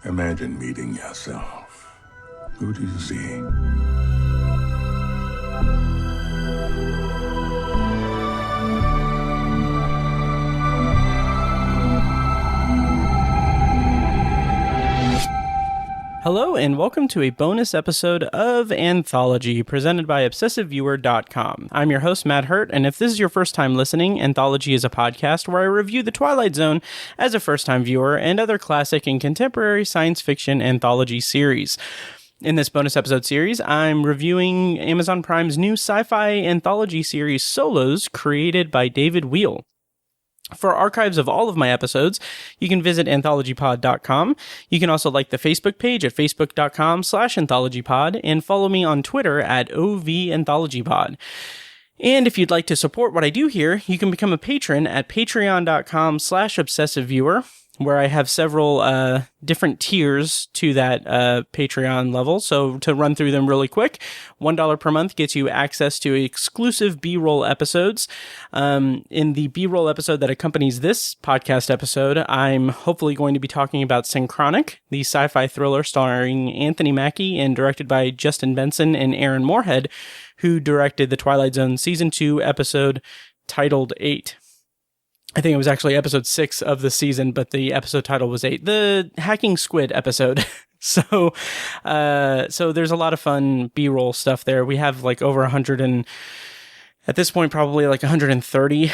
Imagine meeting yourself. Who do you see? Hello and welcome to a bonus episode of Anthology presented by ObsessiveViewer.com. I'm your host, Matt Hurt, and if this is your first time listening, Anthology is a podcast where I review The Twilight Zone as a first-time viewer and other classic and contemporary science fiction anthology series. In this bonus episode series, I'm reviewing Amazon Prime's new sci-fi anthology series Solos, created by David Wheel. For archives of all of my episodes, you can visit anthologypod.com. You can also like the Facebook page at facebook.com/anthologypod and follow me on Twitter at OVAnthologypod. And if you'd like to support what I do here, you can become a patron at patreon.com/obsessiveviewer, where I have several different tiers to that Patreon level. So to run through them really quick, $1 per month gets you access to exclusive B-roll episodes. In the B-roll episode that accompanies this podcast episode, I'm hopefully going to be talking about Synchronic, the sci-fi thriller starring Anthony Mackie and directed by Justin Benson and Aaron Moorhead, who directed the Twilight Zone Season 2 episode titled 8. I think it was actually episode 6 of the season, but the episode title was 8. The Hacking Squid episode. So there's a lot of fun B-roll stuff there. We have like over 100 and at this point probably like 130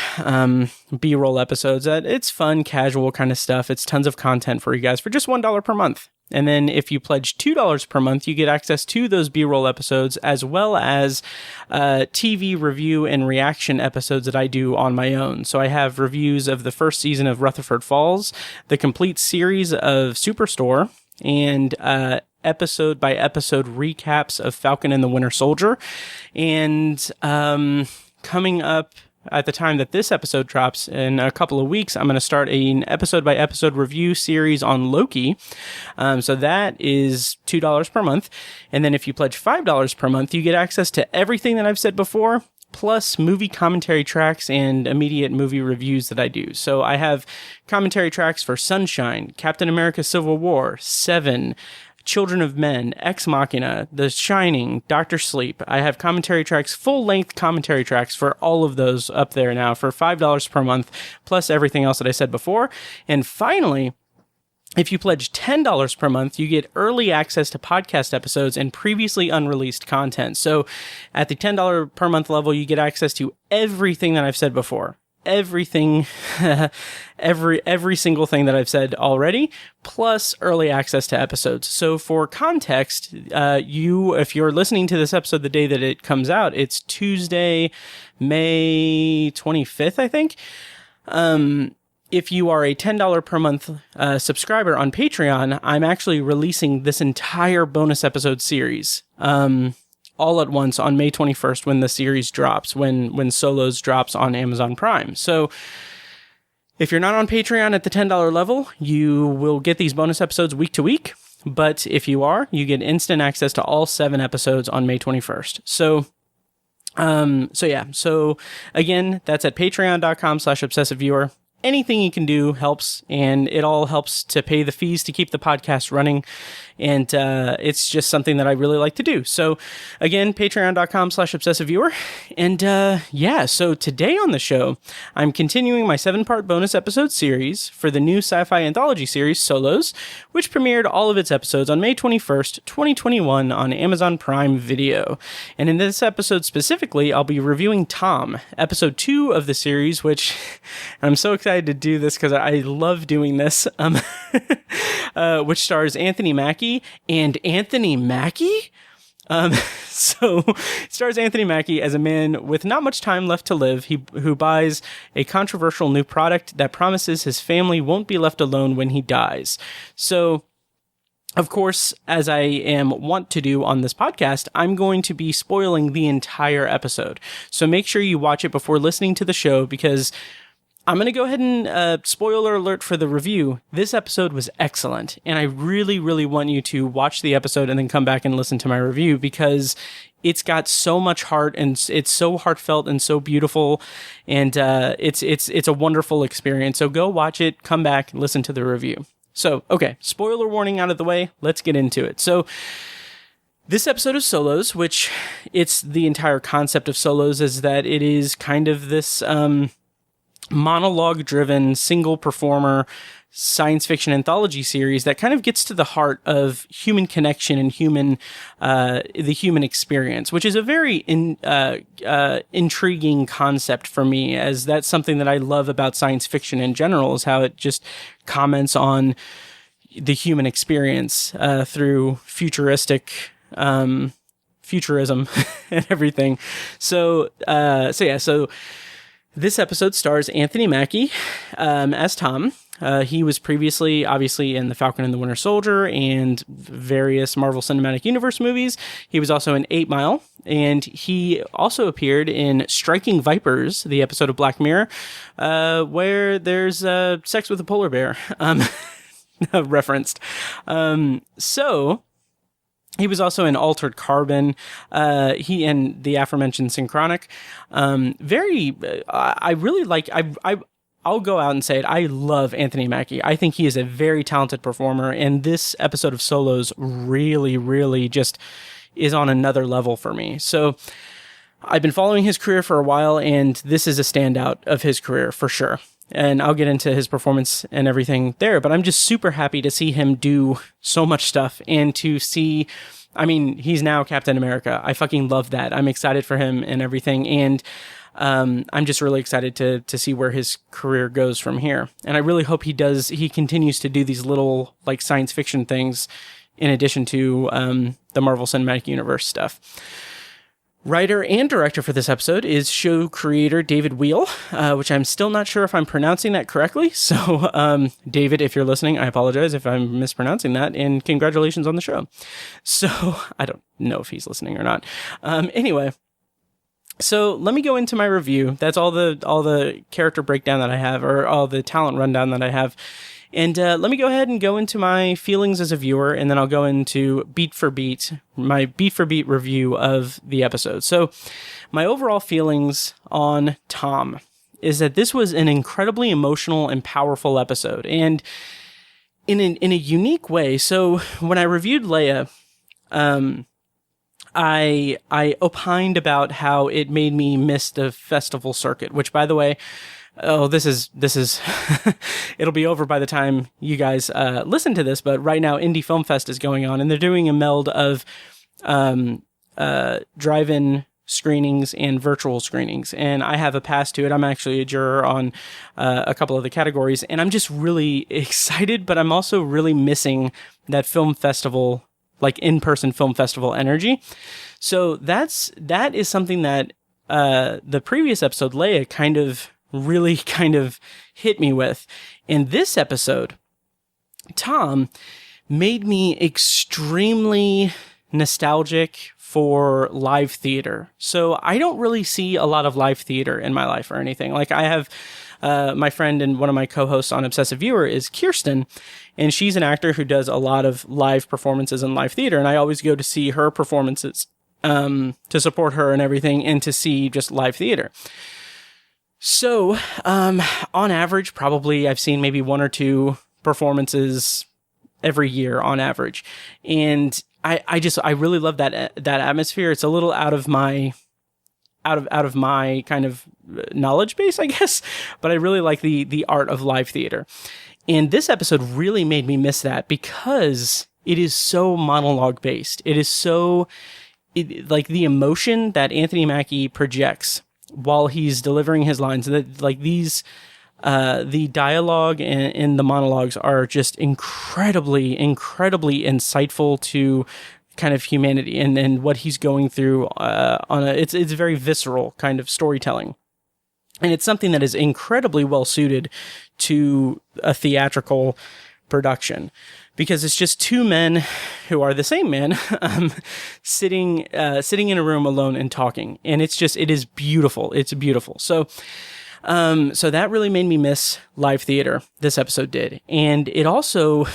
B-roll episodes. It's fun, casual kind of stuff. It's tons of content for you guys for just $1 per month. And then if you pledge $2 per month, you get access to those B-roll episodes as well as TV review and reaction episodes that I do on my own. So I have reviews of the first season of Rutherford Falls, the complete series of Superstore, and episode by episode recaps of Falcon and the Winter Soldier. And coming up at the time that this episode drops in a couple of weeks, I'm going to start an episode-by-episode review series on Loki. So that is $2 per month. And then if you pledge $5 per month, you get access to everything that I've said before, plus movie commentary tracks and immediate movie reviews that I do. So I have commentary tracks for Sunshine, Captain America Civil War, Seven, Children of Men, Ex Machina, The Shining, Doctor Sleep. I have commentary tracks, full-length commentary tracks for all of those up there now for $5 per month, plus everything else that I said before. And finally, if you pledge $10 per month, you get early access to podcast episodes and previously unreleased content. So at the $10 per month level, you get access to everything that I've said before. Everything, every single thing that I've said already, plus early access to episodes. So for context, if you're listening to this episode the day that it comes out, it's Tuesday, May 25th, I think. If you are a $10 per month subscriber on Patreon, I'm actually releasing this entire bonus episode series. All at once on May 21st when the series drops, when Solos drops on Amazon Prime. So if you're not on Patreon at the $10 level, you will get these bonus episodes week to week. But if you are, you get instant access to all 7 episodes on May 21st. So again, that's at patreon.com/obsessiveviewer. Anything you can do helps, and it all helps to pay the fees to keep the podcast running. And it's just something that I really like to do. So again, patreon.com/obsessiveviewer. And so today on the show, I'm continuing my 7-part bonus episode series for the new sci-fi anthology series Solos, which premiered all of its episodes on May 21st, 2021 on Amazon Prime Video. And in this episode specifically, I'll be reviewing Tom, episode 2 of the series, which I'm so excited to do this because I love doing this, which stars Anthony Mackie. And Anthony Mackie? So it stars Anthony Mackie as a man with not much time left to live who buys a controversial new product that promises his family won't be left alone when he dies. So, of course, as I am wont to do on this podcast, I'm going to be spoiling the entire episode. So make sure you watch it before listening to the show, because I'm going to go ahead and spoiler alert for the review. This episode was excellent, and I really, really want you to watch the episode and then come back and listen to my review, because it's got so much heart and it's so heartfelt and so beautiful, and it's a wonderful experience. So go watch it, come back, listen to the review. So, okay, spoiler warning out of the way. Let's get into it. So, this episode of Solos, which it's the entire concept of Solos, is that it is kind of this monologue-driven, single-performer science fiction anthology series that kind of gets to the heart of human connection and the human experience, which is a very intriguing concept for me, as that's something that I love about science fiction in general, is how it just comments on the human experience through futurism and everything. So this episode stars Anthony Mackie as Tom. He was previously, obviously, in The Falcon and the Winter Soldier and various Marvel Cinematic Universe movies. He was also in 8 Mile, and he also appeared in Striking Vipers, the episode of Black Mirror, where there's sex with a polar bear referenced. So he was also in Altered Carbon. He and the aforementioned Synchronic. I really like. I'll go out and say it. I love Anthony Mackie. I think he is a very talented performer, and this episode of Solos really, really just is on another level for me. So I've been following his career for a while, and this is a standout of his career for sure. And I'll get into his performance and everything there, but I'm just super happy to see him do so much stuff and to see, I mean, he's now Captain America. I fucking love that. I'm excited for him and everything. And I'm just really excited to see where his career goes from here. And I really hope he continues to do these little like science fiction things in addition to the Marvel Cinematic Universe stuff. Writer and director for this episode is show creator David Wheel, which I'm still not sure if I'm pronouncing that correctly. So, David, if you're listening, I apologize if I'm mispronouncing that, and congratulations on the show. So, I don't know if he's listening or not. Anyway, so let me go into my review. That's all the character breakdown that I have, or all the talent rundown that I have. And let me go ahead and go into my feelings as a viewer, and then I'll go into my beat for beat review of the episode. So my overall feelings on Tom is that this was an incredibly emotional and powerful episode, and in a unique way. So when I reviewed Leia, I opined about how it made me miss the festival circuit, which, by the way, this is, it'll be over by the time you guys, listen to this, but right now Indie Film Fest is going on, and they're doing a meld of, drive-in screenings and virtual screenings. And I have a pass to it. I'm actually a juror on, a couple of the categories, and I'm just really excited, but I'm also really missing that film festival, like in-person film festival energy. So that is something that, the previous episode, Leia, kind of hit me with. In this episode, Tom made me extremely nostalgic for live theater. So I don't really see a lot of live theater in my life or anything. Like, I have my friend and one of my co-hosts on Obsessive Viewer is Kirsten, and she's an actor who does a lot of live performances in live theater, and I always go to see her performances to support her and everything, and to see just live theater. So, on average, probably I've seen maybe 1 or 2 performances every year on average. And I really love that atmosphere. It's a little out of my kind of knowledge base, I guess, but I really like the art of live theater. And this episode really made me miss that, because it is so monologue based. It is so, like, the emotion that Anthony Mackie projects while he's delivering his lines, that like these, the dialogue and the monologues are just incredibly insightful to kind of humanity and what he's going through. It's very visceral kind of storytelling, and it's something that is incredibly well suited to a theatrical production, because it's just 2 men who are the same man, sitting in a room alone and talking. And it is beautiful. It's beautiful. So that really made me miss live theater. This episode did. And it also,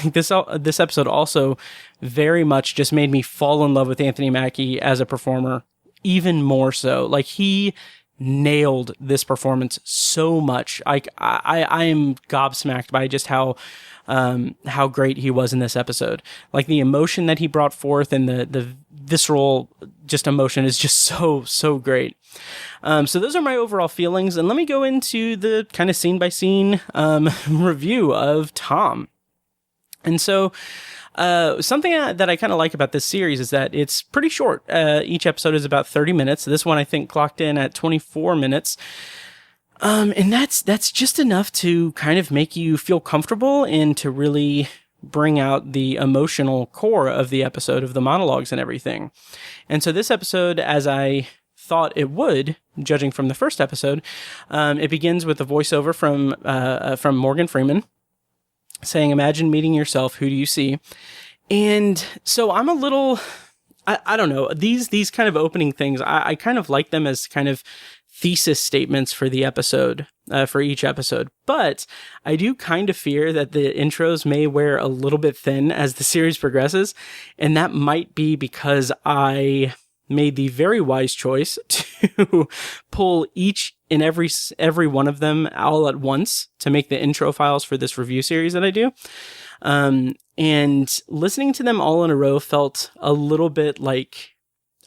this episode also very much just made me fall in love with Anthony Mackie as a performer, even more so. Like, he nailed this performance so much. I am gobsmacked by just how great he was in this episode. Like the emotion that he brought forth and the visceral just emotion is just so great. So those are my overall feelings, and let me go into the kind of scene by scene review of Tom. And so something that I kind of like about this series is that it's pretty short. Each episode is about 30 minutes. This one I think clocked in at 24 minutes. And that's just enough to kind of make you feel comfortable and to really bring out the emotional core of the episode, of the monologues and everything. And so this episode, as I thought it would, judging from the first episode, it begins with a voiceover from Morgan Freeman saying, "Imagine meeting yourself. Who do you see?" And so I'm a little, I don't know, these kind of opening things, I kind of like them as kind of thesis statements for the episode, for each episode. But I do kind of fear that the intros may wear a little bit thin as the series progresses. And that might be because I made the very wise choice to pull each and every one of them all at once to make the intro files for this review series that I do. And listening to them all in a row felt a little bit like,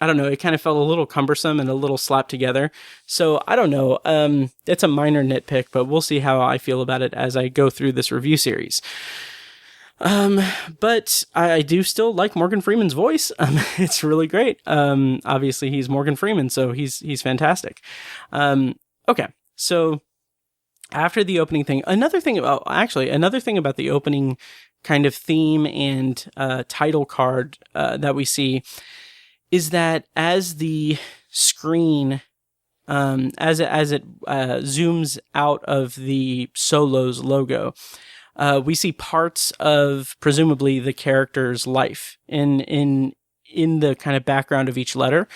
I don't know, it kind of felt a little cumbersome and a little slapped together. So I don't know. It's a minor nitpick, but we'll see how I feel about it as I go through this review series. But I do still like Morgan Freeman's voice. It's really great. Obviously he's Morgan Freeman, so he's fantastic. Okay. So after the opening thing, another thing about the opening kind of theme and, title card, that we see is that as the screen, as it zooms out of the Solos logo, we see parts of presumably the character's life in the kind of background of each letter.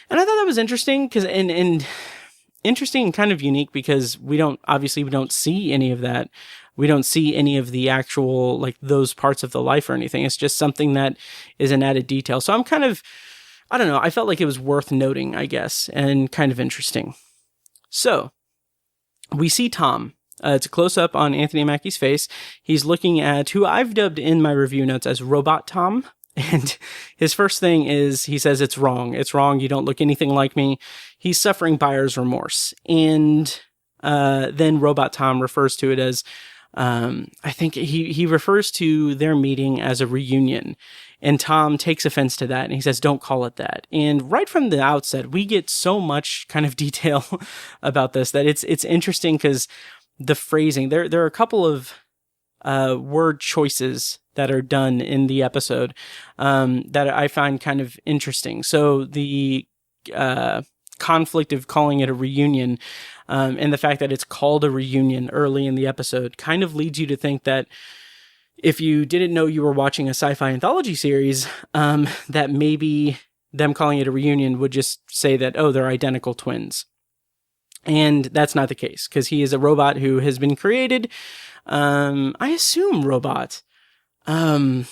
And I thought that was interesting and interesting and kind of unique because we don't see any of that. We don't see any of the actual, like, those parts of the life or anything. It's just something that is an added detail. So I'm kind of, I don't know, I felt like it was worth noting, I guess, and kind of interesting. So we see Tom. It's a close-up on Anthony Mackie's face. He's looking at who I've dubbed in my review notes as Robot Tom. And his first thing is, he says, "It's wrong. It's wrong. You don't look anything like me." He's suffering buyer's remorse. And then Robot Tom refers to it as, I think he refers to their meeting as a reunion. And Tom takes offense to that, and he says, "Don't call it that." And right from the outset, we get so much kind of detail about this that it's interesting because the phrasing, there are a couple of word choices that are done in the episode that I find kind of interesting. So the conflict of calling it a reunion and the fact that it's called a reunion early in the episode kind of leads you to think that if you didn't know you were watching a sci-fi anthology series, that maybe them calling it a reunion would just say that, oh, they're identical twins. And that's not the case, because he is a robot who has been created. I assume robot. I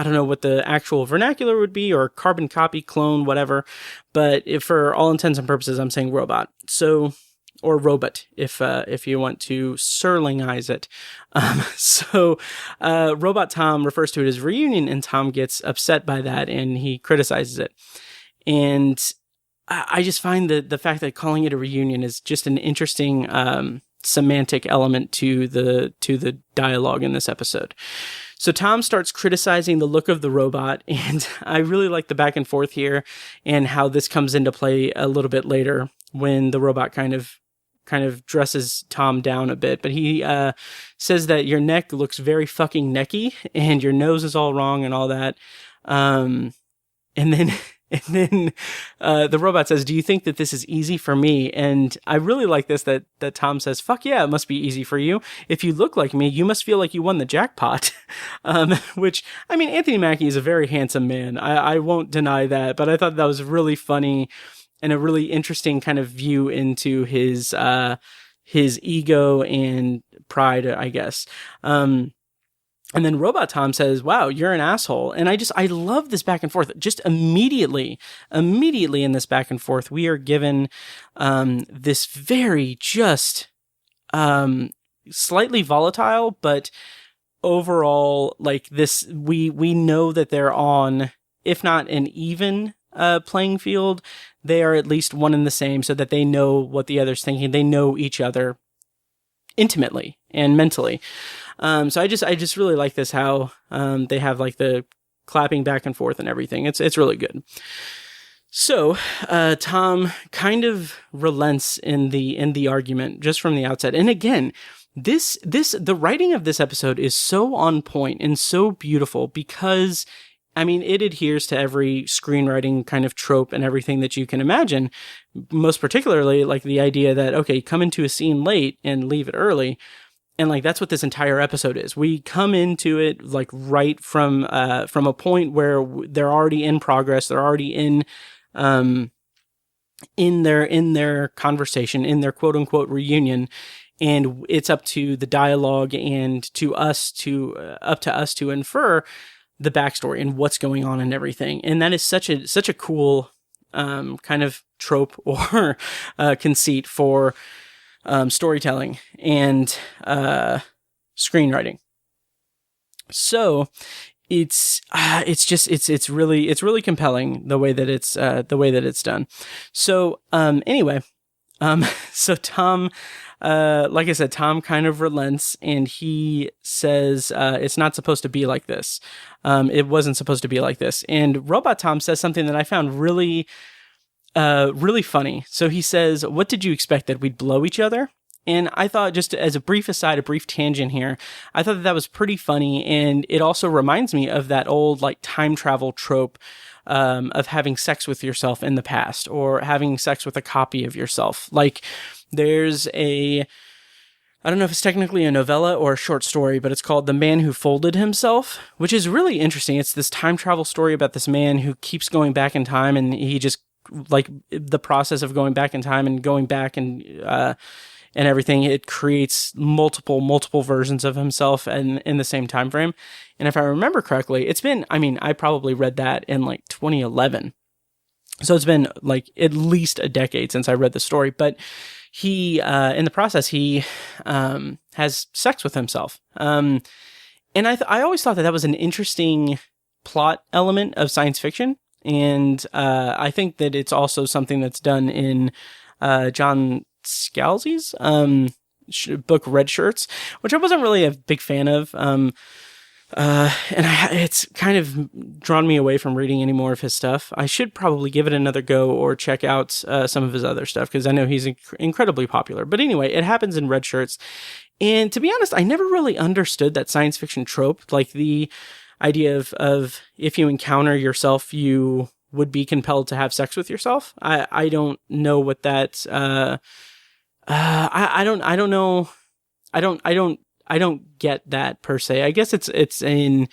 don't know what the actual vernacular would be, or carbon copy, clone, whatever. But for all intents and purposes, I'm saying robot. So, or robot, if you want to Serlingize it. Robot Tom refers to it as reunion, and Tom gets upset by that, and he criticizes it. And I just find the fact that calling it a reunion is just an interesting semantic element to the dialogue in this episode. So Tom starts criticizing the look of the robot, and I really like the back and forth here and how this comes into play a little bit later when the robot kind of dresses Tom down a bit. But he says that your neck looks very fucking necky and your nose is all wrong and all that. And then the robot says, "Do you think that this is easy for me?" And I really like this, that Tom says, "Fuck yeah, it must be easy for you. If you look like me, you must feel like you won the jackpot." Which, I mean, Anthony Mackie is a very handsome man. I won't deny that, but I thought that was really funny and a really interesting kind of view into his ego and pride, I guess. And then Robot Tom says, wow, you're an asshole. And I love this back and forth. Just immediately in this back and forth, we are given this very just slightly volatile, but overall, like this, we know that they're on, if not an even playing field, they are at least one and the same, so that they know what the other's thinking. They know each other intimately and mentally. So I just really like this, how they have like the clapping back and forth and everything. It's really good. So Tom kind of relents in the argument just from the outset. And again, the writing of this episode is so on point and so beautiful because, I mean, it adheres to every screenwriting kind of trope and everything that you can imagine. Most particularly, like the idea that, okay, come into a scene late and leave it early. And like, that's what this entire episode is. We come into it like right from a point where they're already in progress. They're already in their conversation, in their quote unquote reunion. And it's up to the dialogue and up to us to infer the backstory and what's going on and everything. And that is such a cool kind of trope or conceit for storytelling and screenwriting. So it's really compelling the way that it's done. So anyway, so Tom, like I said, Tom kind of relents and he says it's not supposed to be like this. It wasn't supposed to be like this. And Robot Tom says something that I found really funny. So he says, "What did you expect, that we'd blow each other?" And I thought, just as a brief aside, a brief tangent here, I thought that was pretty funny. And it also reminds me of that old like time travel trope of having sex with yourself in the past, or having sex with a copy of yourself. Like there's I don't know if it's technically a novella or a short story, but it's called The Man Who Folded Himself, which is really interesting. It's this time travel story about this man who keeps going back in time, and he just, like, the process of going back in time and going back and everything, it creates multiple versions of himself and in the same time frame. And if I remember correctly, I probably read that in like 2011. So it's been like at least a decade since I read the story, but he, in the process, he has sex with himself. And I always thought that was an interesting plot element of science fiction. And I think that it's also something that's done in John Scalzi's book Red Shirts, which I wasn't really a big fan of. It's kind of drawn me away from reading any more of his stuff. I should probably give it another go or check out some of his other stuff, because I know he's incredibly popular. But anyway, it happens in Red Shirts. And to be honest, I never really understood that science fiction trope, like the idea of if you encounter yourself, you would be compelled to have sex with yourself. I don't know what that, I don't get that per se. I guess it's an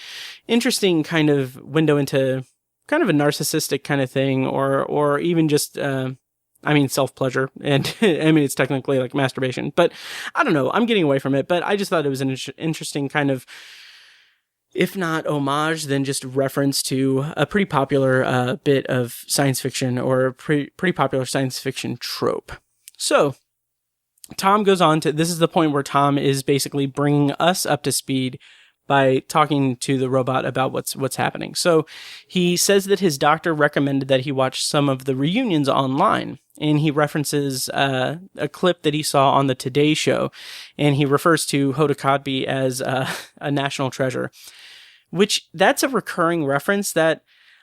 interesting kind of window into kind of a narcissistic kind of thing, or even just, self-pleasure. And it's technically like masturbation, but I don't know. I'm getting away from it, but I just thought it was an interesting kind of, if not homage, then just reference to a pretty popular bit of science fiction, or a pretty popular science fiction trope. So Tom goes on to, this is the point where Tom is basically bringing us up to speed by talking to the robot about what's happening. So he says that his doctor recommended that he watch some of the reunions online, and he references a clip that he saw on the Today Show, and he refers to Hoda Kotb as a national treasure, which that's a recurring reference that,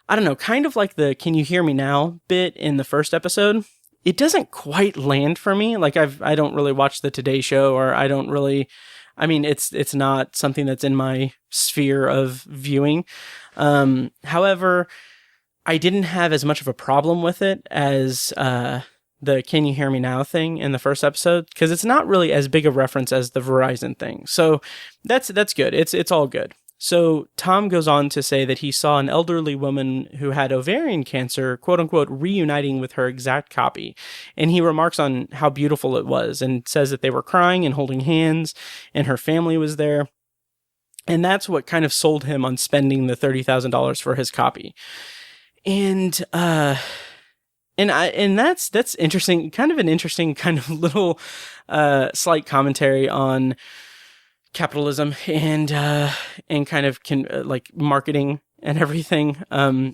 I don't know, kind of like the "Can you hear me now" bit in the first episode. It doesn't quite land for me. Like I don't really watch the Today Show, or I don't really, it's not something that's in my sphere of viewing. However, I didn't have as much of a problem with it as the "Can you hear me now" thing in the first episode, because it's not really as big a reference as the Verizon thing. So that's good. It's all good. So Tom goes on to say that he saw an elderly woman who had ovarian cancer, quote unquote, reuniting with her exact copy. And he remarks on how beautiful it was, and says that they were crying and holding hands, and her family was there. And that's what kind of sold him on spending the $30,000 for his copy. And that's interesting, kind of an interesting kind of little slight commentary on capitalism and kind of like marketing and everything,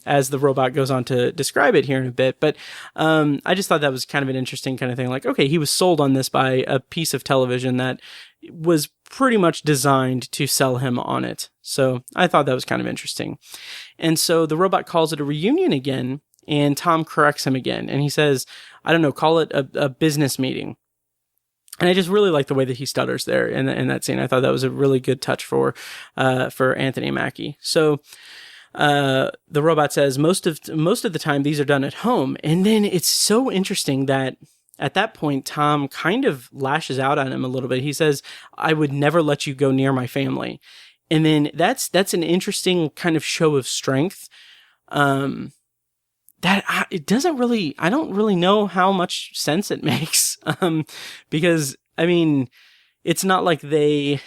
as the robot goes on to describe it here in a bit. But I just thought that was kind of an interesting kind of thing. Like, okay, he was sold on this by a piece of television that was pretty much designed to sell him on it. So I thought that was kind of interesting. And so the robot calls it a reunion again, and Tom corrects him again. And he says, I don't know, call it a business meeting. And I just really like the way that he stutters there in that scene. I thought that was a really good touch for Anthony Mackie. So the robot says most of the time these are done at home. And then it's so interesting that at that point, Tom kind of lashes out at him a little bit. He says, I would never let you go near my family. And then that's an interesting kind of show of strength. It doesn't really, I don't really know how much sense it makes. Because I mean, it's not like they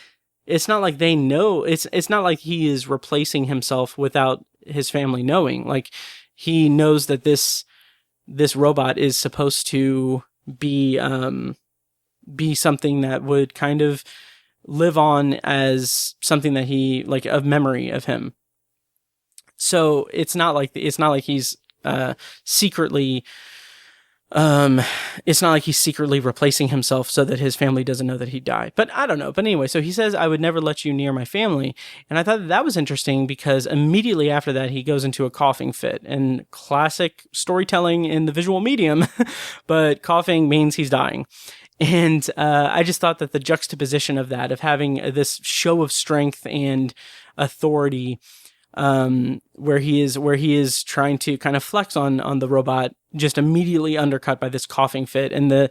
know, it's not like he is replacing himself without his family knowing. Like, he knows that this robot is supposed to be something that would kind of live on as something that he, like, a memory of him. So it's not like he's secretly replacing himself so that his family doesn't know that he died. But I don't know. But anyway, so he says, I would never let you near my family. And I thought that was interesting because immediately after that, he goes into a coughing fit. And classic storytelling in the visual medium, but coughing means he's dying. And I just thought that the juxtaposition of that, of having this show of strength and authority, where he is trying to kind of flex on the robot, just immediately undercut by this coughing fit, and the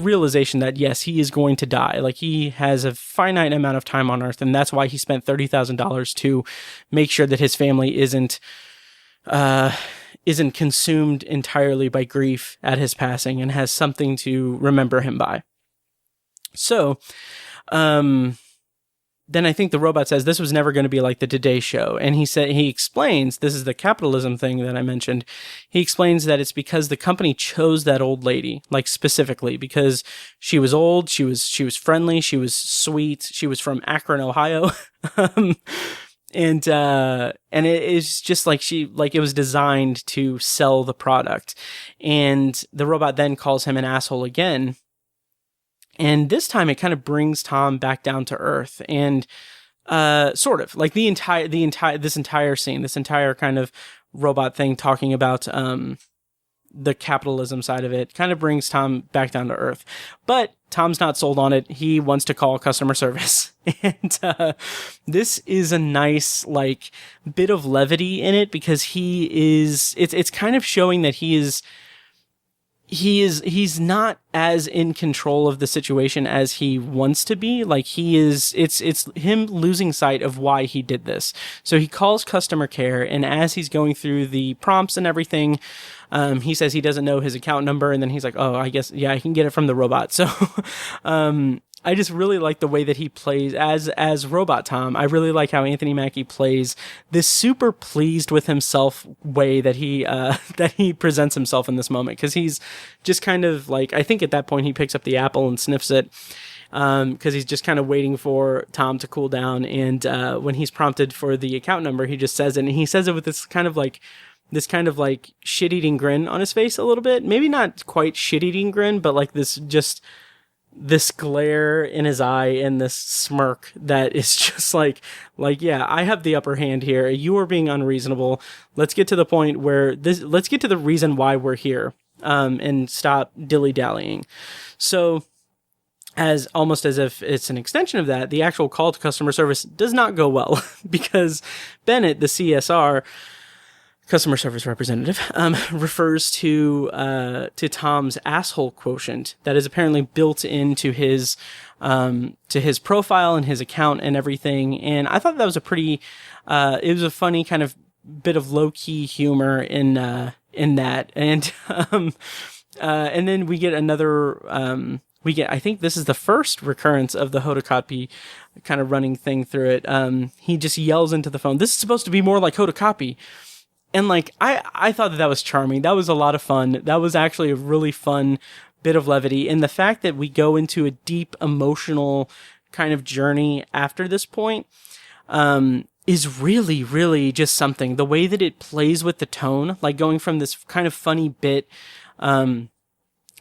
realization that yes, he is going to die. Like, he has a finite amount of time on Earth, and that's why he spent $30,000 to make sure that his family isn't consumed entirely by grief at his passing and has something to remember him by. So, then I think the robot says this was never going to be like the Today Show. And he explains, this is the capitalism thing that I mentioned. He explains that it's because the company chose that old lady, like, specifically because she was old, she was friendly, she was sweet, she was from Akron, Ohio. And it is just like it was designed to sell the product. And the robot then calls him an asshole again. And this time it kind of brings Tom back down to earth, and sort of like this entire scene, this entire kind of robot thing talking about the capitalism side of it, kind of brings Tom back down to earth. But Tom's not sold on it. He wants to call customer service, and this is a nice, like, bit of levity in it, because it's kind of showing that he's not as in control of the situation as he wants to be. Like, it's him losing sight of why he did this. So he calls customer care, and as he's going through the prompts and everything, he says he doesn't know his account number, and then he's like, oh, I guess, yeah, I can get it from the robot. So, I just really like the way that he plays as Robot Tom. I really like how Anthony Mackie plays this super pleased with himself way that he presents himself in this moment, because he's just kind of like, I think at that point he picks up the apple and sniffs it, because he's just kind of waiting for Tom to cool down. And when he's prompted for the account number, he just says it, and he says it with this kind of like shit-eating grin on his face a little bit. Maybe not quite shit-eating grin, but like this glare in his eye and this smirk that is just like, yeah, I have the upper hand here. You are being unreasonable. Let's get to the point where let's get to the reason why we're here, and stop dilly-dallying. So, almost as if it's an extension of that, the actual call to customer service does not go well, because Bennett, the CSR, customer service representative, refers to Tom's asshole quotient that is apparently built into his profile and his account and everything. And I thought that was it was a funny kind of bit of low key humor in that. And then we get another I think this is the first recurrence of the Hodakapi kind of running thing through it. He just yells into the phone, "This is supposed to be more like Hodakapi." And like, I thought that was charming. That was a lot of fun. That was actually a really fun bit of levity. And the fact that we go into a deep emotional kind of journey after this point, is really, really just something. The way that it plays with the tone, like going from this kind of funny bit, and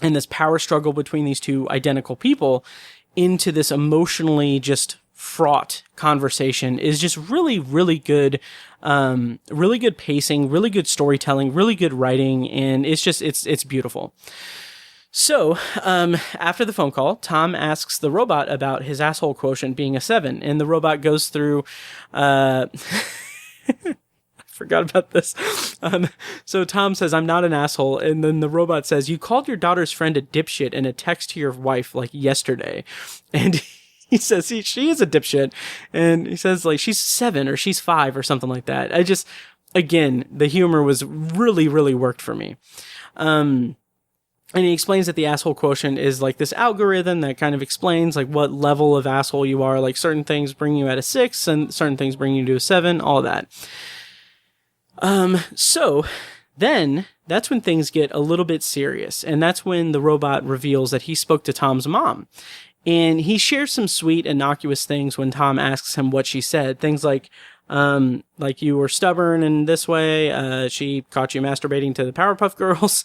this power struggle between these two identical people into this emotionally just fraught conversation is just really, really good. Really good pacing, really good storytelling, really good writing. And it's beautiful. So, after the phone call, Tom asks the robot about his asshole quotient being a 7, and the robot goes through, I forgot about this. So Tom says, "I'm not an asshole," and then the robot says, "You called your daughter's friend a dipshit in a text to your wife, like, yesterday." And he says, she is a dipshit, and he says, like, she's 7 or she's 5 or something like that. Again, the humor was really, really worked for me. And he explains that the asshole quotient is like this algorithm that kind of explains like what level of asshole you are. Like certain things bring you at a 6 and certain things bring you to a 7, all that. So then that's when things get a little bit serious. And that's when the robot reveals that he spoke to Tom's mom. And he shares some sweet, innocuous things when Tom asks him what she said. Things like you were stubborn in this way. She caught you masturbating to the Powerpuff Girls.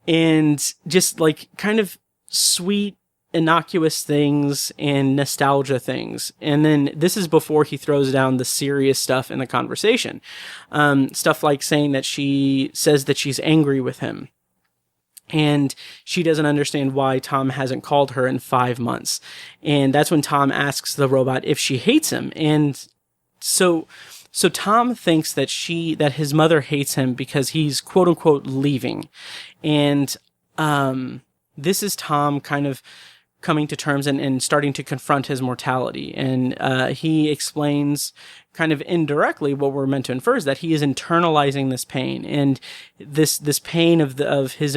And just like kind of sweet, innocuous things and nostalgia things. And then this is before he throws down the serious stuff in the conversation. Stuff like saying that she says that she's angry with him. And she doesn't understand why Tom hasn't called her in 5 months. And that's when Tom asks the robot if she hates him. And so Tom thinks that his mother hates him because he's quote unquote leaving. And, this is Tom kind of coming to terms and starting to confront his mortality. And, he explains kind of indirectly what we're meant to infer is that he is internalizing this pain, and this pain of his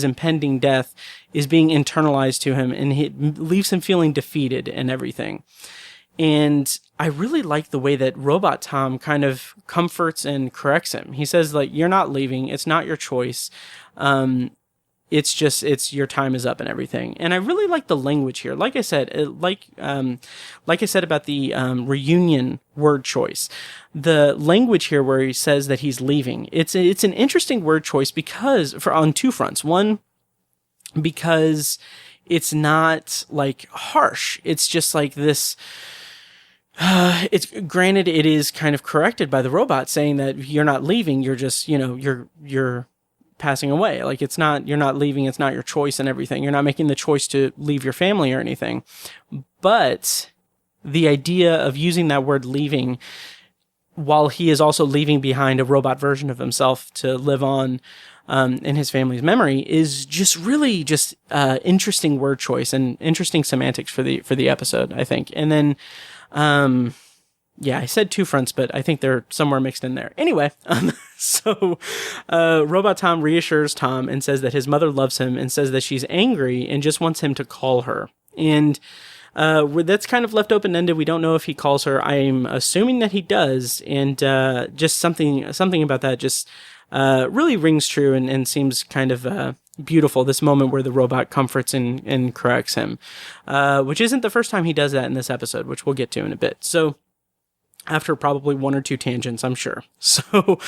impending death is being internalized to him, and it leaves him feeling defeated and everything. And I really like the way that Robot Tom kind of comforts and corrects him. He says, like, you're not leaving. It's not your choice. It's your time is up and everything. And I really like the language here. Like I said, like I said about the reunion word choice, the language here where he says that he's leaving, it's an interesting word choice on two fronts. One, because it's not like harsh. It's just like this. It's granted it is kind of corrected by the robot saying that you're not leaving. You're just, you're passing away. Like you're not leaving. It's not your choice and everything. You're not making the choice to leave your family or anything. But the idea of using that word leaving while he is also leaving behind a robot version of himself to live on, in his family's memory is just really just, interesting word choice and interesting semantics for the episode, I think. And then, I said two fronts, but I think they're somewhere mixed in there. Anyway, Robot Tom reassures Tom and says that his mother loves him and says that she's angry and just wants him to call her. And that's kind of left open-ended. We don't know if he calls her. I'm assuming that he does. And just something about that just really rings true and seems kind of beautiful, this moment where the robot comforts and corrects him, which isn't the first time he does that in this episode, which we'll get to in a bit. So after probably one or two tangents, I'm sure. So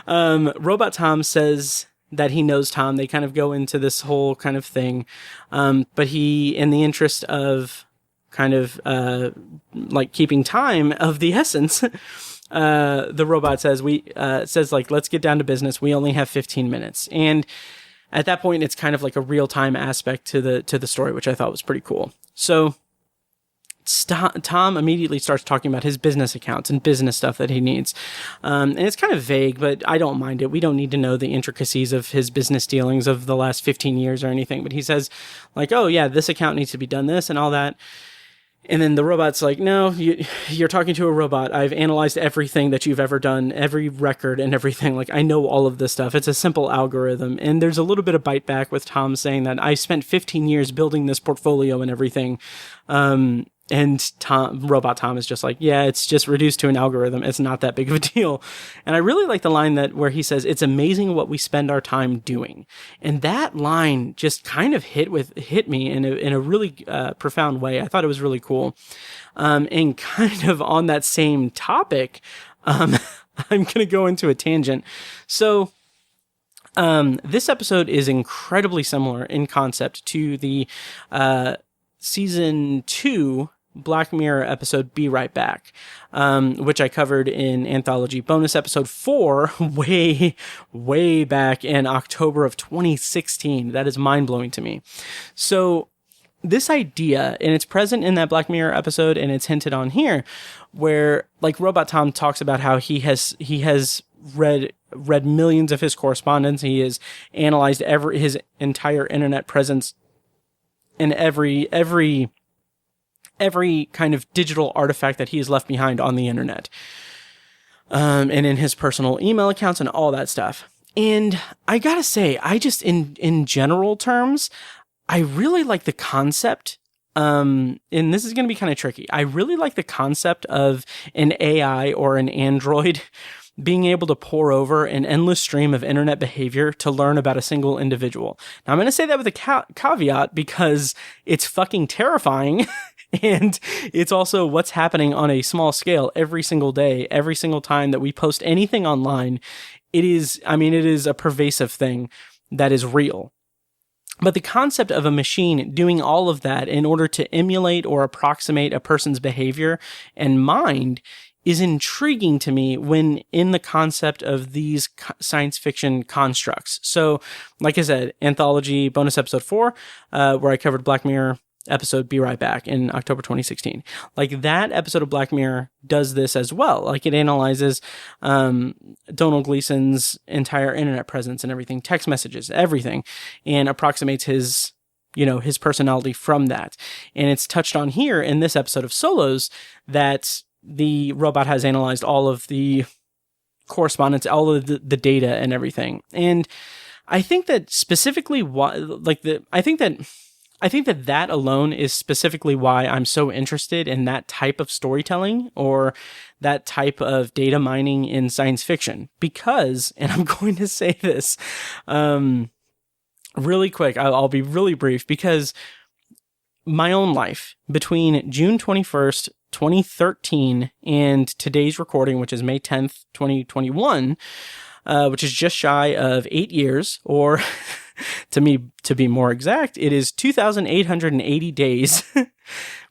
Robot Tom says that he knows Tom. They kind of go into this whole kind of thing. But he, in the interest of kind of like keeping time of the essence, the robot says, let's get down to business. We only have 15 minutes. And at that point, it's kind of like a real-time aspect to the story, which I thought was pretty cool. So Tom immediately starts talking about his business accounts and business stuff that he needs. And it's kind of vague, but I don't mind it. We don't need to know the intricacies of his business dealings of the last 15 years or anything. But he says, like, oh, yeah, this account needs to be done this and all that. And then the robot's like, no, you're talking to a robot. I've analyzed everything that you've ever done, every record and everything. Like, I know all of this stuff. It's a simple algorithm. And there's a little bit of bite back with Tom saying that I spent 15 years building this portfolio and everything. And Robot Tom is just like, yeah, it's just reduced to an algorithm. It's not that big of a deal. And I really like the line where he says, it's amazing what we spend our time doing. And that line just kind of hit me in a really profound way. I thought it was really cool. And kind of on that same topic, I'm going to go into a tangent. So, this episode is incredibly similar in concept to the, Season 2 Black Mirror episode Be Right Back, which I covered in Anthology bonus episode 4 way back in October of 2016. That is mind-blowing to me. So this idea, and it's present in that Black Mirror episode, and it's hinted on here, where like Robot Tom talks about how he has read millions of his correspondence. He has analyzed his entire internet presence and every kind of digital artifact that he has left behind on the internet, and in his personal email accounts and all that stuff. And I gotta say, I just, in general terms, I really like the concept. And this is going to be kind of tricky. I really like the concept of an AI or an android being able to pore over an endless stream of internet behavior to learn about a single individual. Now, I'm going to say that with a caveat because it's fucking terrifying. And it's also what's happening on a small scale every single day, every single time that we post anything online. It is a pervasive thing that is real. But the concept of a machine doing all of that in order to emulate or approximate a person's behavior and mind is intriguing to me when in the concept of these science fiction constructs. So, like I said, Anthology bonus episode 4, where I covered Black Mirror episode Be Right Back in October 2016. Like, that episode of Black Mirror does this as well. Like, it analyzes Donald Gleason's entire internet presence and everything, text messages, everything, and approximates his personality from that. And it's touched on here in this episode of Solos that the robot has analyzed all of the correspondence, all of the data and everything. And I think that specifically I think that alone is specifically why I'm so interested in that type of storytelling or that type of data mining in science fiction. Because, and I'm going to say this really quick, I'll be really brief, because my own life between June 21st, 2013 and today's recording, which is May 10th, 2021, which is just shy of 8 years, or to be more exact, it is 2,880 days.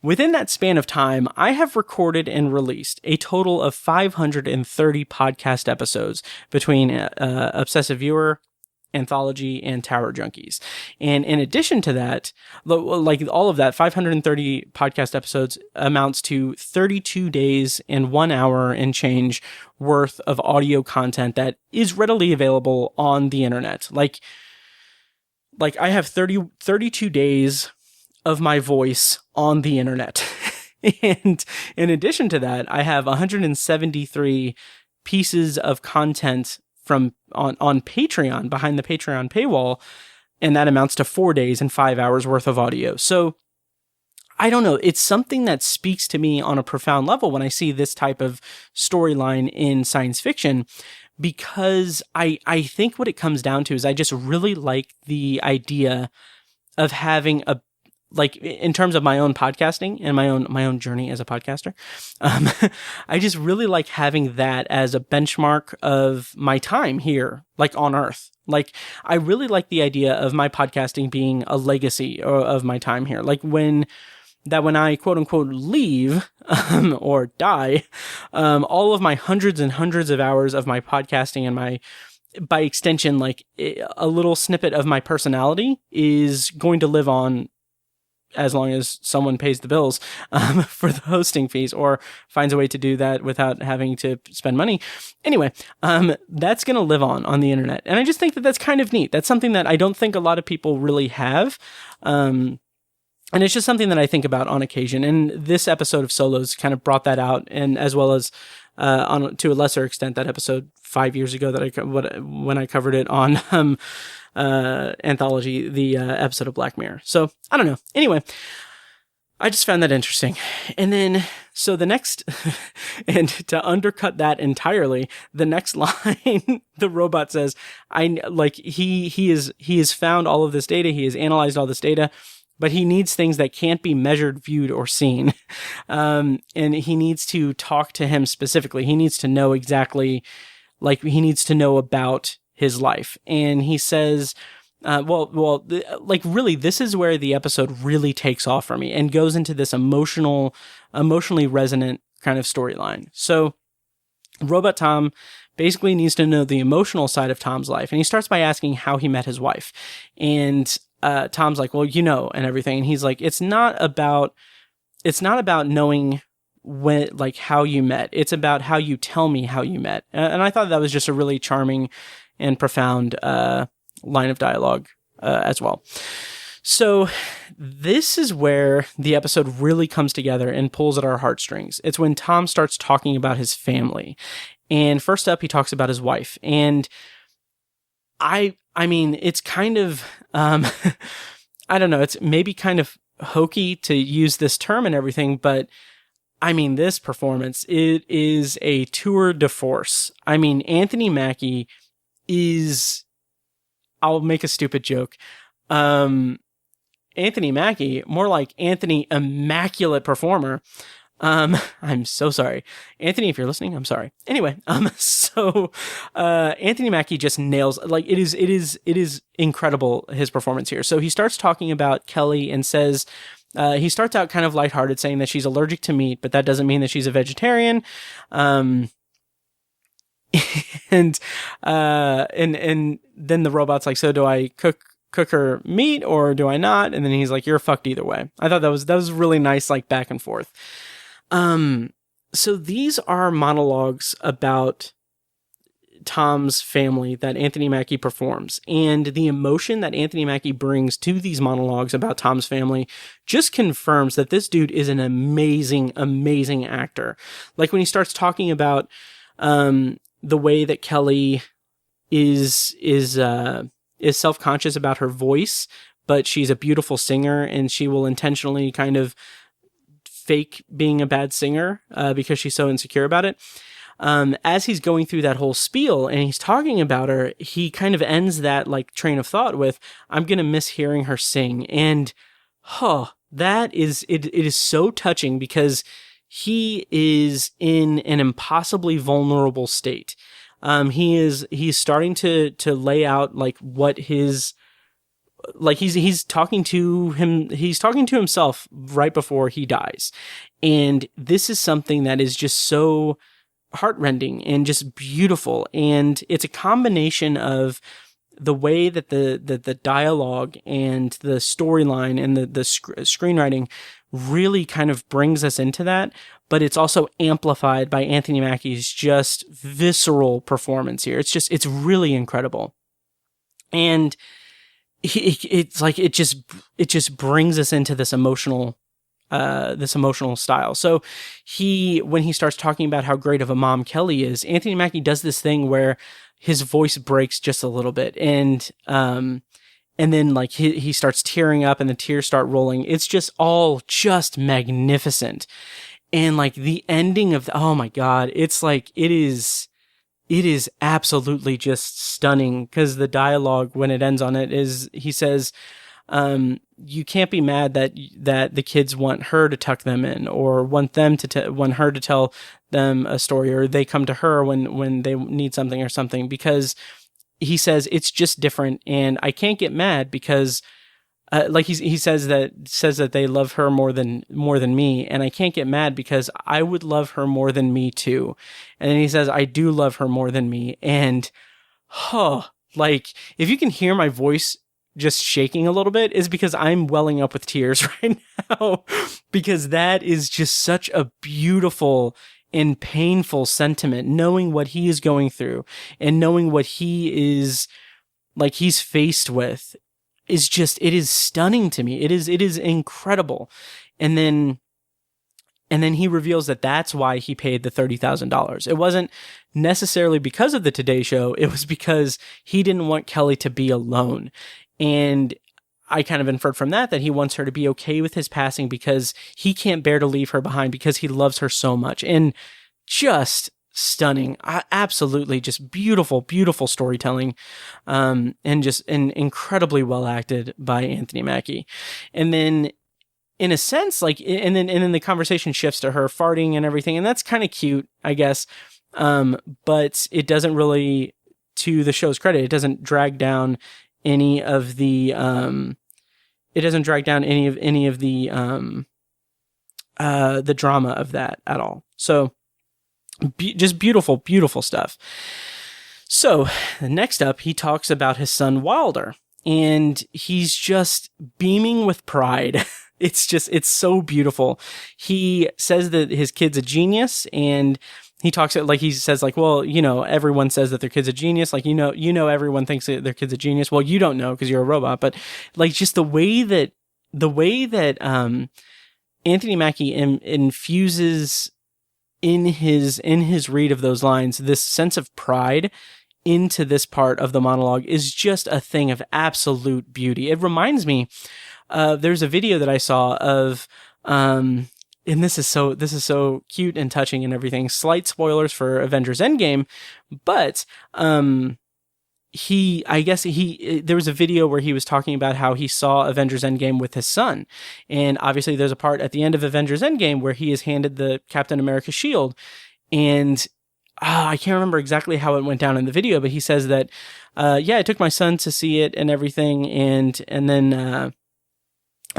Within that span of time, I have recorded and released a total of 530 podcast episodes between Obsessive Viewer, Anthology, and Tower Junkies. And in addition to that, like all of that, 530 podcast episodes amounts to 32 days and 1 hour and change worth of audio content that is readily available on the internet. Like I have 32 days of my voice on the internet. And in addition to that, I have 173 pieces of content on Patreon, behind the Patreon paywall, and that amounts to 4 days and 5 hours worth of audio. So I don't know, it's something that speaks to me on a profound level when I see this type of storyline in science fiction, because I think what it comes down to is I just really like the idea of having in terms of my own podcasting and my own journey as a podcaster, I just really like having that as a benchmark of my time here, like on Earth. Like, I really like the idea of my podcasting being a legacy of my time here. Like when I quote unquote leave, or die, all of my hundreds and hundreds of hours of my podcasting and by extension, like a little snippet of my personality is going to live on as long as someone pays the bills for the hosting fees or finds a way to do that without having to spend money. Anyway, that's going to live on the internet. And I just think that that's kind of neat. That's something that I don't think a lot of people really have. And it's just something that I think about on occasion. And this episode of Solos kind of brought that out, and as well as to a lesser extent, that episode 5 years ago when I covered it on Anthology, the episode of Black Mirror. So I don't know. Anyway, I just found that interesting. And then, so the next, and to undercut that entirely, the next line, the robot says, he has found all of this data. He has analyzed all this data, but he needs things that can't be measured, viewed, or seen. And he needs to talk to him specifically. He needs to know exactly, he needs to know about his life. And he says, really, this is where the episode really takes off for me and goes into this emotionally resonant kind of storyline. So Robot Tom basically needs to know the emotional side of Tom's life. And he starts by asking how he met his wife. And Tom's like, well, and everything. And he's like, it's not about knowing when, how you met. It's about how you tell me how you met. And I thought that was just a really charming and profound line of dialogue as well. So this is where the episode really comes together and pulls at our heartstrings. It's when Tom starts talking about his family. And first up, he talks about his wife. And I mean, it's kind of, I don't know, it's maybe kind of hokey to use this term and everything, but I mean, this performance, it is a tour de force. I mean, Anthony Mackie is, I'll make a stupid joke. Anthony Mackie, more like Anthony Immaculate Performer. I'm so sorry. Anthony, if you're listening, I'm sorry. Anyway, Anthony Mackie just nails, it is incredible, his performance here. So he starts talking about Kelly and says, he starts out kind of lighthearted, saying that she's allergic to meat, but that doesn't mean that she's a vegetarian. And then the robot's like, so do I cook her meat or do I not? And then he's like, you're fucked either way. I thought that was really nice, back and forth. So these are monologues about Tom's family that Anthony Mackie performs, and the emotion that Anthony Mackie brings to these monologues about Tom's family just confirms that this dude is an amazing, amazing actor. When he starts talking about, the way that Kelly is self-conscious about her voice, but she's a beautiful singer and she will intentionally kind of fake being a bad singer because she's so insecure about it. As he's going through that whole spiel and he's talking about her, he kind of ends that train of thought with, I'm going to miss hearing her sing. And it is so touching because he is in an impossibly vulnerable state. He's starting to lay out what his, he's talking to himself right before he dies. And this is something that is just so heartrending and just beautiful. And it's a combination of the way that the dialogue and the storyline and the screenwriting really kind of brings us into that, but it's also amplified by Anthony Mackie's just visceral performance here. It's really incredible. And it just brings us into this emotional style. So when he starts talking about how great of a mom Kelly is, Anthony Mackie does this thing where his voice breaks just a little bit, and then he starts tearing up and the tears start rolling. It's just all just magnificent. And the ending of oh my God, it's it is absolutely just stunning, because the dialogue when it ends on it is, he says, you can't be mad that the kids want her to tuck them in, or want her to tell them a story, or they come to her when they need something or something, because he says it's just different, and I can't get mad because he says that they love her more than me, and I can't get mad because I would love her more than me too. And then he says, I do love her more than me. And if you can hear my voice just shaking a little bit, is because I'm welling up with tears right now, because that is just such a beautiful and painful sentiment, knowing what he is going through and knowing what he is he's faced with. is just, it is stunning to me. It is incredible. And then he reveals that that's why he paid the $30,000. It wasn't necessarily because of the Today Show. It was because he didn't want Kelly to be alone. And I kind of inferred from that he wants her to be okay with his passing because he can't bear to leave her behind because he loves her so much. And just stunning. Absolutely just beautiful, beautiful storytelling. And incredibly well acted by Anthony Mackie. And then, in a sense, like, and then the conversation shifts to her farting and everything, and that's kind of cute, I guess. But it doesn't really, to the show's credit, it doesn't drag down any of the, the drama of that at all. So, just beautiful, beautiful stuff. So, next up, he talks about his son Wilder, and he's just beaming with pride. It's so beautiful. He says that his kid's a genius, and he talks like, he says like, well, everyone says that their kid's a genius. Like, everyone thinks that their kid's a genius. Well, you don't know because you're a robot, but like just the way that Anthony Mackie infuses in his read of those lines, this sense of pride into this part of the monologue is just a thing of absolute beauty. It reminds me, there's a video that I saw of, and this is so cute and touching and everything. Slight spoilers for Avengers Endgame, but there was a video where he was talking about how he saw Avengers Endgame with his son, and obviously there's a part at the end of Avengers Endgame where he is handed the Captain America shield, and I can't remember exactly how it went down in the video, but he says that, I took my son to see it and everything, and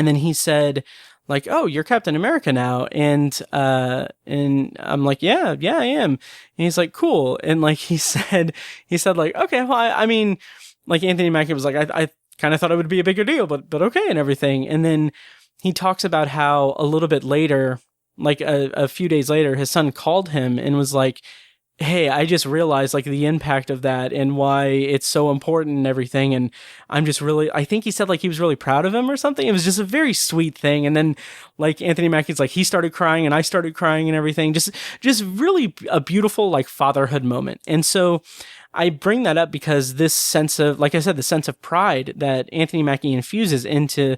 then he said, like, oh, you're Captain America now. And I'm like, yeah, I am. And he's like, cool. And like, he said like, okay, well, I mean, like Anthony Mackie was like, I kind of thought it would be a bigger deal, but okay. And everything. And then he talks about how a little bit later, like a few days later, his son called him and was like, hey, I just realized like the impact of that and why it's so important and everything. And I'm just really, I think he said like he was really proud of him or something. It was just a very sweet thing. And then like Anthony Mackie's like, he started crying and I started crying and everything. Just really a beautiful like fatherhood moment. And so I bring that up because this sense of, like I said, the sense of pride that Anthony Mackie infuses into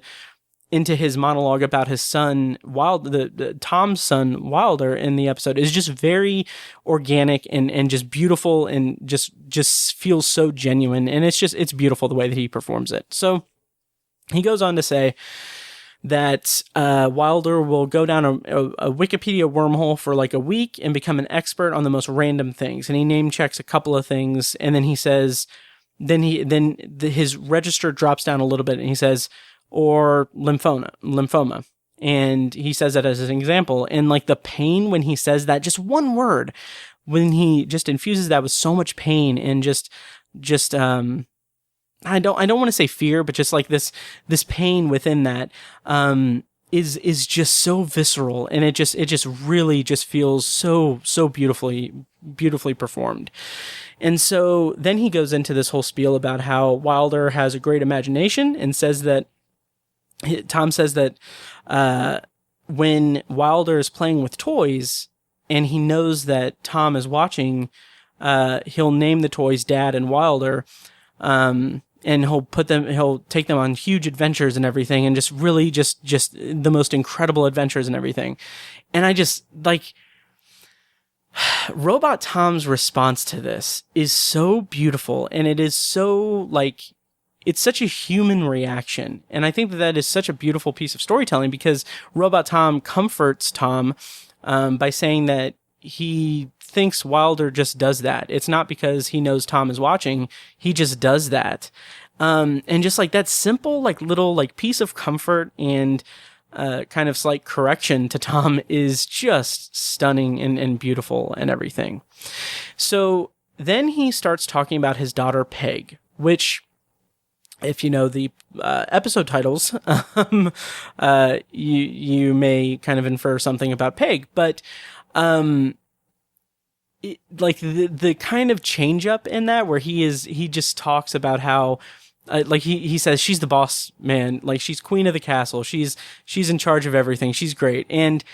his monologue about his son, Tom's son, Wilder, in the episode is just very organic and just beautiful and just feels so genuine. And it's beautiful the way that he performs it. So he goes on to say that Wilder will go down a Wikipedia wormhole for like a week and become an expert on the most random things. And he name checks a couple of things. And then he says, his register drops down a little bit and he says, or lymphoma. And he says that as an example. And like the pain when he says that, just one word, when he just infuses that with so much pain and just I don't want to say fear, but just like this pain within that, is just so visceral. And it just really just feels so beautifully performed. And so then he goes into this whole spiel about how Wilder has a great imagination and says that, Tom says that when Wilder is playing with toys and he knows that Tom is watching, he'll name the toys Dad and Wilder, and he'll take them on huge adventures and everything, and just really just the most incredible adventures and everything. And I just like Robot Tom's response to this is so beautiful, and it is so like, it's such a human reaction. And I think that is such a beautiful piece of storytelling because Robot Tom comforts Tom by saying that he thinks Wilder just does that. It's not because he knows Tom is watching. He just does that. And just like that simple, like little like piece of comfort and kind of slight correction to Tom is just stunning and beautiful and everything. So then he starts talking about his daughter Peg, which, if you know the episode titles, you may kind of infer something about Peg, but like the kind of change up in that where he just talks about how like he says, she's the boss, man. Like, she's queen of the castle. She's in charge of everything. She's great. And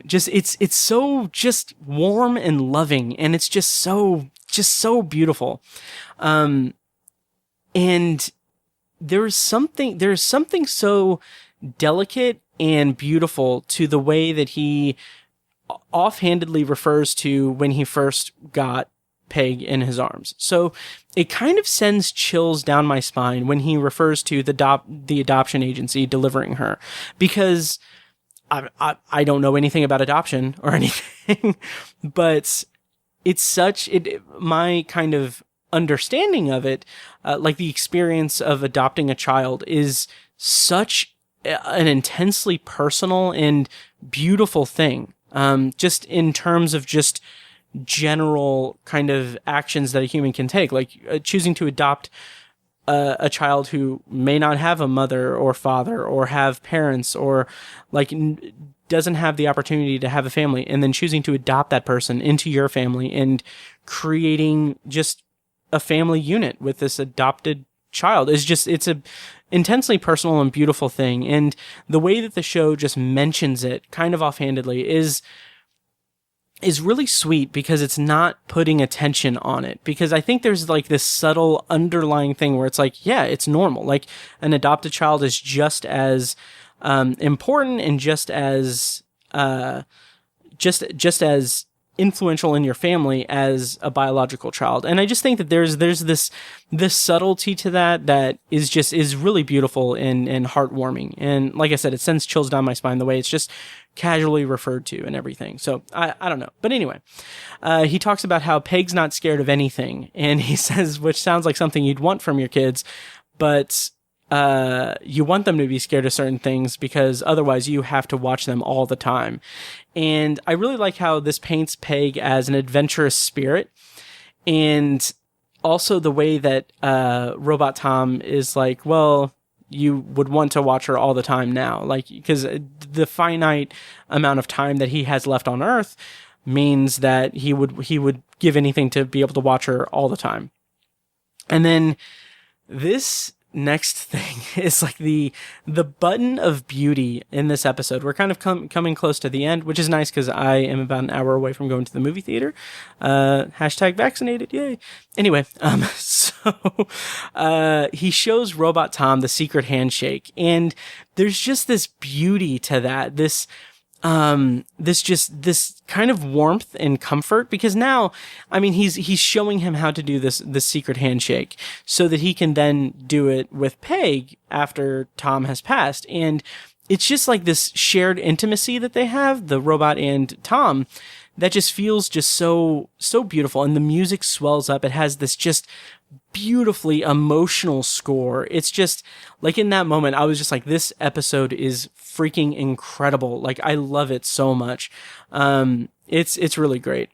just it's so just warm and loving, and it's just so beautiful. And there's something so delicate and beautiful to the way that he offhandedly refers to when he first got Peg in his arms. So it kind of sends chills down my spine when he refers to the adoption agency delivering her, because I don't know anything about adoption or anything, but my kind of understanding of it, like the experience of adopting a child, is such an intensely personal and beautiful thing. Just in terms of just general kind of actions that a human can take, like choosing to adopt a child who may not have a mother or father or have parents, or like doesn't have the opportunity to have a family, and then choosing to adopt that person into your family and creating just a family unit with this adopted child it's a intensely personal and beautiful thing. And the way that the show just mentions it kind of offhandedly is really sweet, because it's not putting attention on it. Because I think there's like this subtle underlying thing where it's like, yeah, it's normal. Like, an adopted child is just as important and just as influential in your family as a biological child. And I just think that there's this subtlety to that is really beautiful and heartwarming. And like I said, it sends chills down my spine the way it's just casually referred to and everything. So I don't know. But anyway, he talks about how Peg's not scared of anything. And he says, which sounds like something you'd want from your kids, but you want them to be scared of certain things, because otherwise you have to watch them all the time. And I really like how this paints Peg as an adventurous spirit, and also the way that Robot Tom is like, well, you would want to watch her all the time now, like, because the finite amount of time that he has left on Earth means that he would give anything to be able to watch her all the time. And then this next thing is like the button of beauty in this episode. We're kind of coming close to the end, which is nice because I am about an hour away from going to the movie theater. Hashtag vaccinated, yay. Anyway, so he shows Robot Tom the secret handshake, and there's just this beauty to that. This kind of warmth and comfort, because now, I mean, he's showing him how to do this secret handshake so that he can then do it with Peg after Tom has passed. And it's just like this shared intimacy that they have, the robot and Tom, that just feels just so beautiful. And the music swells up. It has this just beautifully emotional score. It's just like, in that moment, I was just like, this episode is freaking incredible. Like, I love it so much. It's really great.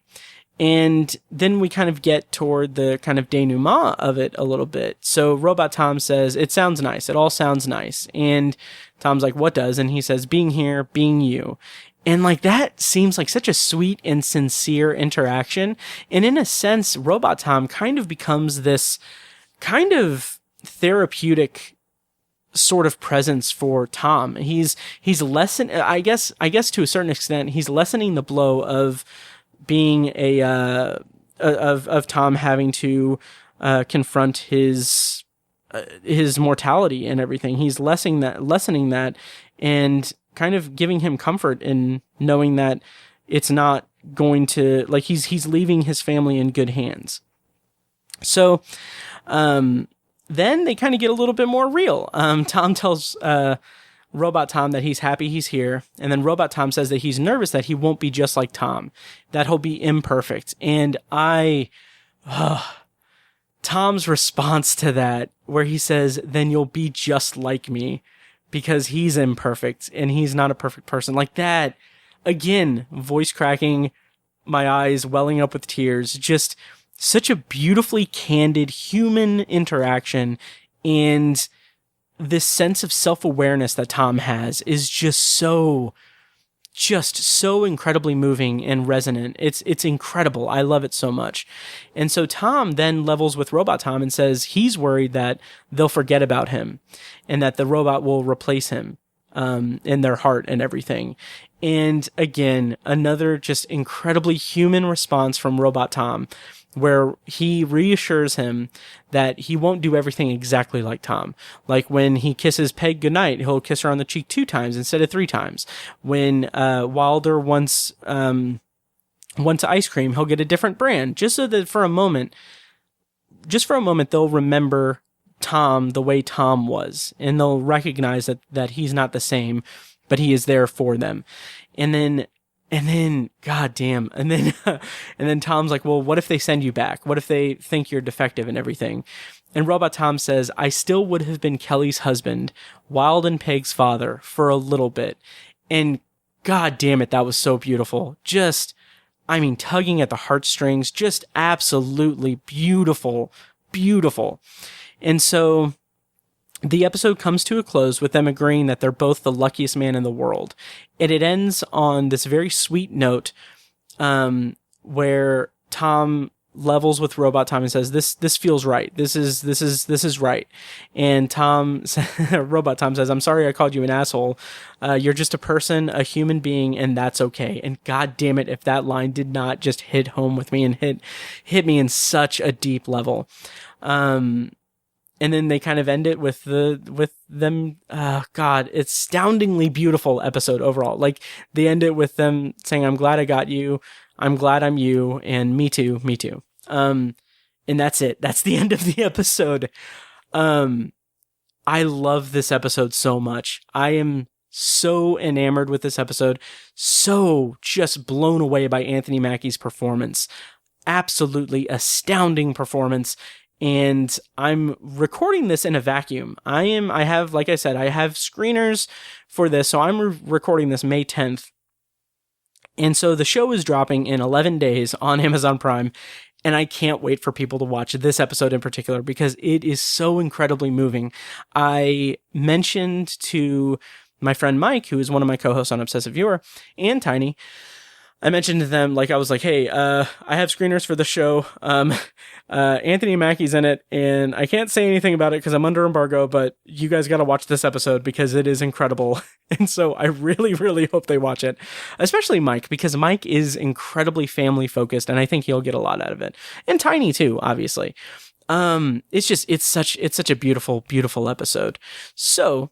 And then we kind of get toward the kind of denouement of it a little bit. So Robot Tom says, it sounds nice. It all sounds nice. And Tom's like, what does? And he says, being here, being you. And like, that seems like such a sweet and sincere interaction. And in a sense, Robot Tom kind of becomes this kind of therapeutic sort of presence for Tom. He's I guess to a certain extent, he's lessening the blow of being of Tom having to confront his mortality and everything. He's lessening that and kind of giving him comfort in knowing that it's not going to, like, he's leaving his family in good hands. So then they kind of get a little bit more real. Tom tells Robot Tom that he's happy he's here, and then Robot Tom says that he's nervous that he won't be just like Tom, that he'll be imperfect. And Tom's response to that, where he says, then you'll be just like me, because he's imperfect and he's not a perfect person. Like that, again, voice cracking, my eyes welling up with tears, just such a beautifully candid human interaction. And this sense of self-awareness that Tom has is just so just so incredibly moving and resonant. It's incredible. I love it so much. And so Tom then levels with Robot Tom and says he's worried that they'll forget about him and that the robot will replace him in their heart and everything. And again, another just incredibly human response from Robot Tom, where he reassures him that he won't do everything exactly like Tom. Like when he kisses Peg goodnight, he'll kiss her on the cheek 2 times instead of 3 times. When Wilder wants ice cream, he'll get a different brand, just so that for a moment they'll remember Tom the way Tom was, and they'll recognize that he's not the same, but he is there for them. And then, goddamn, and then Tom's like, well, what if they send you back? What if they think you're defective and everything? And Robot Tom says, I still would have been Kelly's husband, Wild and Peg's father, for a little bit. And god damn it, that was so beautiful. Just, I mean, tugging at the heartstrings, just absolutely beautiful, beautiful. And so the episode comes to a close with them agreeing that they're both the luckiest man in the world. And it ends on this very sweet note, where Tom levels with Robot Tom and says, this feels right. This is right. And Robot Tom says, I'm sorry I called you an asshole. You're just a person, a human being, and that's okay. And god damn it, if that line did not just hit home with me and hit me in such a deep level. And then they kind of end it with them, God, it's astoundingly beautiful episode overall. Like, they end it with them saying, I'm glad I got you, I'm glad I'm you, and me too, me too. And that's it. That's the end of the episode. I love this episode so much. I am so enamored with this episode, so just blown away by Anthony Mackie's performance. Absolutely astounding performance. And I'm recording this in a vacuum. I have screeners for this, so I'm recording this May 10th. And so the show is dropping in 11 days on Amazon Prime, and I can't wait for people to watch this episode in particular because it is so incredibly moving. I mentioned to my friend Mike, who is one of my co-hosts on Obsessive Viewer, and Tiny, I mentioned to them, like, I was like, hey, I have screeners for the show. Anthony Mackie's in it, and I can't say anything about it because I'm under embargo, but you guys got to watch this episode because it is incredible. And so I really, really hope they watch it, especially Mike, because Mike is incredibly family focused, and I think he'll get a lot out of it. And Tiny too, obviously. It's such a beautiful, beautiful episode. So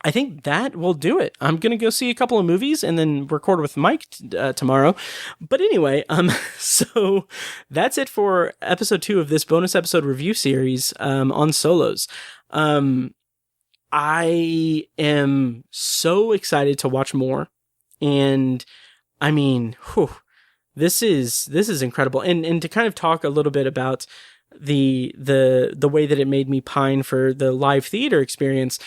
I think that will do it. I'm going to go see a couple of movies and then record with Mike tomorrow. But anyway, so that's it for episode 2 of this bonus episode review series on Solos. I am so excited to watch more. And I mean, this is incredible. And to kind of talk a little bit about the way that it made me pine for the live theater experience,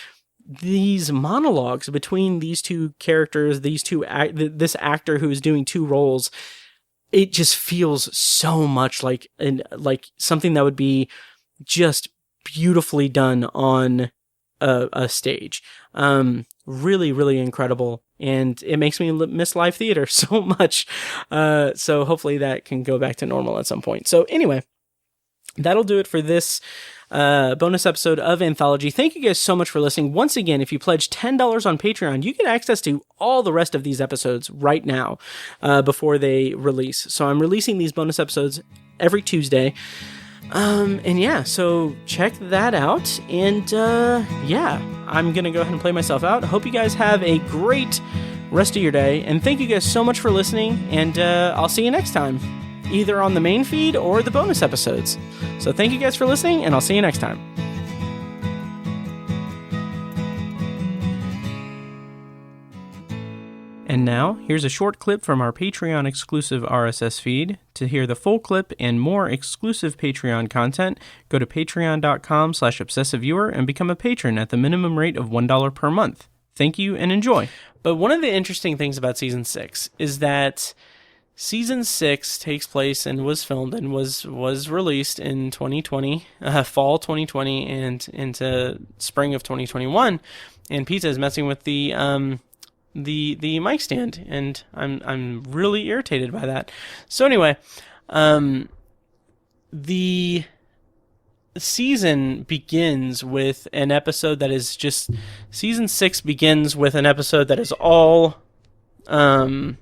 these monologues between these two characters, this actor who is doing 2 roles, it just feels so much like something that would be just beautifully done on a stage. Really, really incredible. And it makes me miss live theater so much. So hopefully that can go back to normal at some point. So anyway, that'll do it for this bonus episode of Anthology. Thank you guys so much for listening. Once again, if you pledge $10 on Patreon, you get access to all the rest of these episodes right now before they release. So I'm releasing these bonus episodes every Tuesday. And yeah, so check that out. And yeah, I'm going to go ahead and play myself out. Hope you guys have a great rest of your day. And thank you guys so much for listening. And I'll see you next time, either on the main feed or the bonus episodes. So thank you guys for listening, and I'll see you next time. And now, here's a short clip from our Patreon exclusive RSS feed. To hear the full clip and more exclusive Patreon content, go to patreon.com/obsessiveviewer and become a patron at the minimum rate of $1 per month. Thank you and enjoy. But one of the interesting things about Season 6 is that Season 6 takes place and was filmed and was released in 2020, fall 2020, and into spring of 2021. And Pizza is messing with the the mic stand, and I'm really irritated by that. So anyway, the season begins with an episode that is just season 6 begins with an episode that is all kind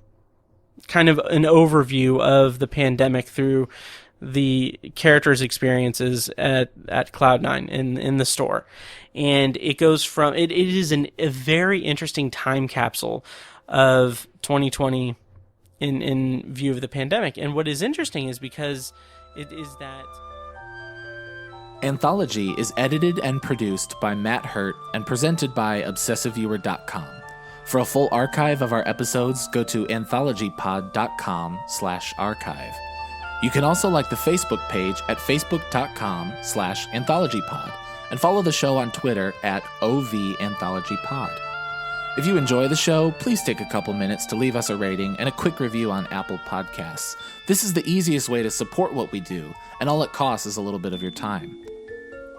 of an overview of the pandemic through the characters' experiences at Cloud9 in the store. And it goes from it is a very interesting time capsule of 2020 in view of the pandemic. And what is interesting is because it is that Anthology is edited and produced by Matt Hurt and presented by ObsessiveViewer.com. For a full archive of our episodes, go to anthologypod.com/archive. You can also like the Facebook page at facebook.com/anthologypod and follow the show on Twitter at OVAnthologyPod. If you enjoy the show, please take a couple minutes to leave us a rating and a quick review on Apple Podcasts. This is the easiest way to support what we do, and all it costs is a little bit of your time.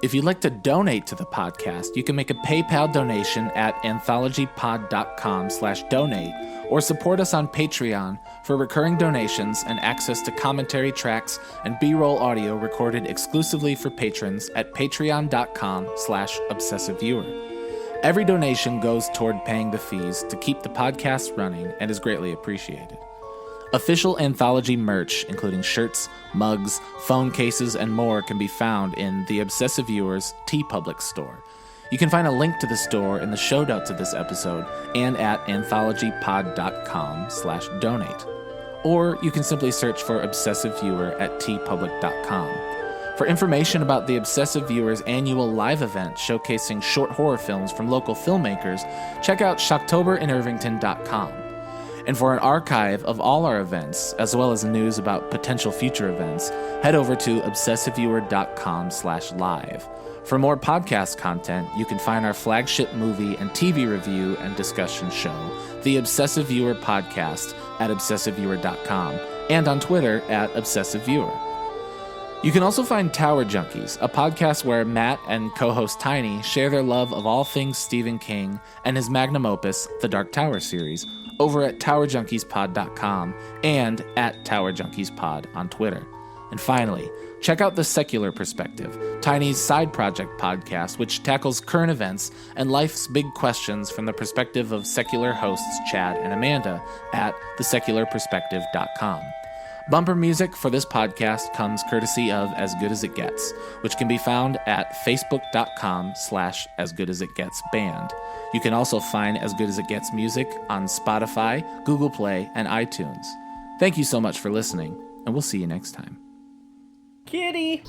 If you'd like to donate to the podcast, you can make a PayPal donation at anthologypod.com/donate or support us on Patreon for recurring donations and access to commentary tracks and B-roll audio recorded exclusively for patrons at patreon.com/obsessiveviewer. Every donation goes toward paying the fees to keep the podcast running and is greatly appreciated. Official Anthology merch, including shirts, mugs, phone cases, and more, can be found in the Obsessive Viewers TeePublic store. You can find a link to the store in the show notes of this episode and at anthologypod.com/donate. Or you can simply search for Obsessive Viewer at teepublic.com. For information about the Obsessive Viewers annual live event showcasing short horror films from local filmmakers, check out shocktoberInIrvington.com. And for an archive of all our events, as well as news about potential future events, head over to obsessiveviewer.com/live. For more podcast content, you can find our flagship movie and TV review and discussion show, The Obsessive Viewer Podcast, at obsessiveviewer.com, and on Twitter at obsessiveviewer. You can also find Tower Junkies, a podcast where Matt and co-host Tiny share their love of all things Stephen King and his magnum opus, The Dark Tower series, over at towerjunkiespod.com and at towerjunkiespod on Twitter. And finally, check out The Secular Perspective, Tiny's side project podcast, which tackles current events and life's big questions from the perspective of secular hosts Chad and Amanda at thesecularperspective.com. Bumper music for this podcast comes courtesy of As Good As It Gets, which can be found at facebook.com/asgoodasitgetsband. You can also find As Good As It Gets music on Spotify, Google Play, and iTunes. Thank you so much for listening, and we'll see you next time. Kitty!